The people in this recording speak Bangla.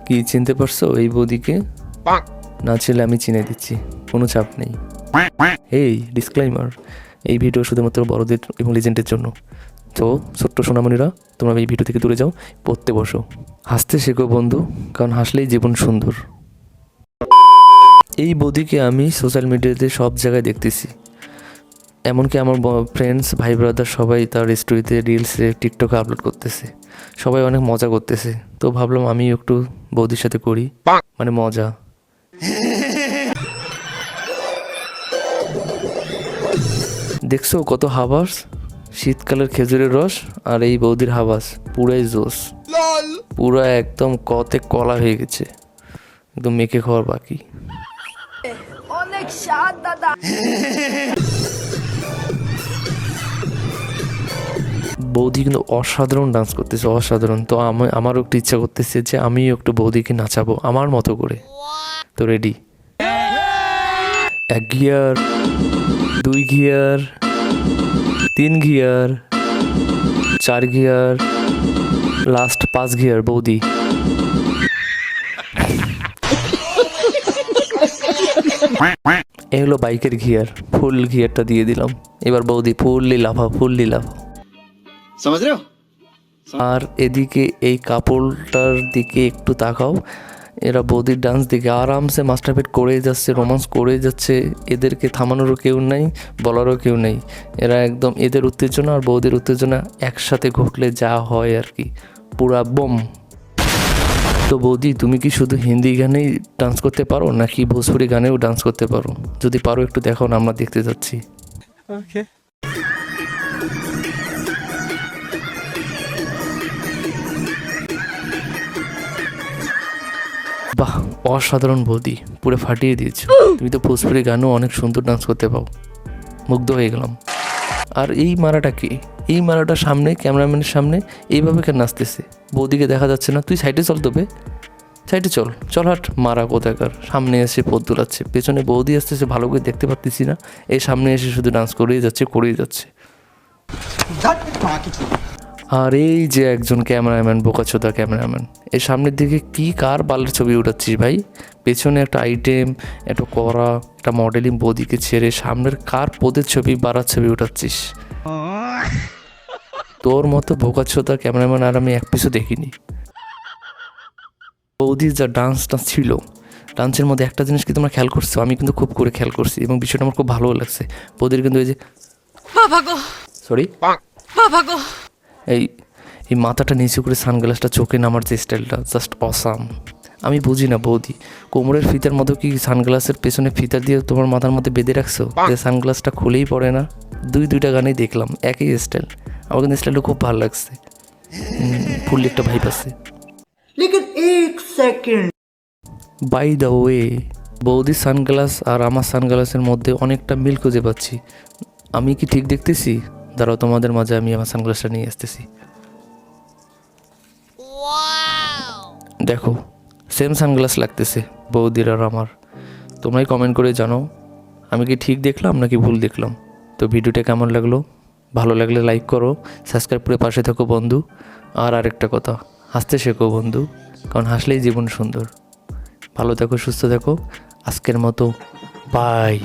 কি চিনতে পারছো এই বৌদিকে? না ছেলে আমি চিনে দিচ্ছি, কোনো চাপ নেই। এই ডিসক্লাইমার, এই ভিডিও শুধুমাত্র বড়দের এবং লিজেন্ডের জন্য। তো ছোট্ট সোনামণিরা, তোমরা এই ভিডিও থেকে দূরে যাও, পড়তে বসো। হাসতে শেখো বন্ধু, কারণ হাসলেই জীবন সুন্দর। এই বৌদিকে আমি সোশ্যাল মিডিয়াতে সব জায়গায় দেখতেছি, এমনকি আমার ফ্রেন্ডস ভাই ব্রাদার সবাই তার স্টোরিতে, রিলসে, টিকটকে আপলোড করতেছে, সবাই অনেক মজা করতেছে। তো ভাবলাম আমি একটু বৌদির সাথে করি, মানে মজা। দেখছো কত হাবাস, শীতকালের খেজুরের রস আর এই বৌদির হাবাস, পুরাই জোস, পুরা একদম কতে কলা হয়ে গেছে, একদম মেখে খাওয়ার বাকি। অনেক স্বাদ দাদা। বৌদি কিন্তু অসাধারণ ডান্স করতেছে, অসাধারণ। তো আমারও একটু ইচ্ছা করতেছে যে আমিও একটু বৌদিকে নাচাবো আমার মতো করে। তো ready? 1 gear, 2 gear, 3 gear, 4 gear, last 5 gear বৌদি। এই হলো বাইকের গিয়ার, ফুল গিয়ারটা দিয়ে দিলাম। এবার বৌদি ফুললি লাফাও, ফুললি লাফাও। আর এদিকে এই কাপড়টার দিকে একটু তাকাও, এরা বৌদির ডান্স দিকে আরামসে মাস্টারপিট করেই যাচ্ছে, রোমান্স করেই যাচ্ছে। এদেরকে থামানোরও কেউ নেই, বলারও কেউ নেই। এরা একদম, এদের উত্তেজনা আর বৌদির উত্তেজনা একসাথে ঘটলে যা হয় আর কি, পুরা বোম। তো বৌদি, তুমি কি শুধু হিন্দি গানেই ডান্স করতে পারো নাকি ভোজপুরি গানেও ডান্স করতে পারো? যদি পারো একটু দেখাও না, আমরা দেখতে যাচ্ছি। ওকে। বাহ, অসাধারণ বৌদি, পুরো ফাটিয়ে দিয়েছো। তুমি তো ভোজপুরি গানও অনেক সুন্দর ডান্স করতে পাও, মুগ্ধ হয়ে গেলাম। আর এই মারাটা কি? এই মারাটা সামনে, ক্যামেরাম্যানের সামনে এইভাবে কেন নাচতেছে? বৌদিকে দেখা যাচ্ছে না। তুই সাইডে চল, তবে সাইডে চল, চল হাট। মারা কোথাকার, সামনে এসে পথ দোলাচ্ছে, পেছনে বৌদি আসতেছে, ভালো করে দেখতে পারতেছি না। এই সামনে এসে শুধু ডান্স করেই যাচ্ছে, করেই যাচ্ছে। আর এই যে একজন ক্যামেরাম্যান, বোকাচোদা ক্যামেরাম্যান, এই সামনের দিকে কি কার বালের ছবি উঠাচ্ছিস ভাই? পেছনে একটা আইটেম, একটা করা, একটা মডেলিং বৌদিকে ছেড়ে সামনের কার পদের ছবি, বাড়ার ছবি উঠাচ্ছিস? তোর মতো বোকাচোদা ক্যামেরাম্যান আর আমি এক পিছু দেখিনি। বৌদির যা ডান্সটা ছিল, ডান্সের মধ্যে একটা জিনিস কি তোমরা খেয়াল করছো? আমি কিন্তু খুব করে খেয়াল করছি এবং বিষয়টা আমার খুব ভালো লাগছে। বৌদির কিন্তু এই যে সরি এই মাথাটা নিচু করে সানগ্লাসটা চোখে নামার যে স্টাইলটা, জাস্ট অসাম। আমি বুঝি না বৌদি, কোমরের ফিতার মতো কি সানগ্লাসের পেছনে ফিতা দিয়ে তোমার মাথার মধ্যে বেঁধে রাখছো যে সানগ্লাসটা খুলেই পড়ে না? দুইটা গানেই দেখলাম একই স্টাইল। আমার কিন্তু স্টাইলটা খুব ভালো লাগছে, ফুললি একটা ভাইব আছে। বাই দ্য ওয়ে, বৌদির সানগ্লাস আর আমার সানগ্লাসের মধ্যে অনেকটা মিল খুঁজে পাচ্ছি। আমি কি ঠিক দেখতেছি? দাঁড়াও, তোমাদের মাঝে আমি আমার সানগ্লাসটা নিয়ে আসতেছি। দেখো, সেম সানগ্লাস লাগতেছে বৌদির আর আমার। তোমরাই কমেন্ট করে জানো আমি কি ঠিক দেখলাম নাকি ভুল দেখলাম। তো ভিডিওটা কেমন লাগলো? ভালো লাগলে লাইক করো, সাবস্ক্রাইব করে পাশে থাকো বন্ধু। আর আরেকটা কথা, হাসতে শেখো বন্ধু, কারণ হাসলেই জীবন সুন্দর। ভালো থাকো, সুস্থ থাকো। আজকের মতো বাই।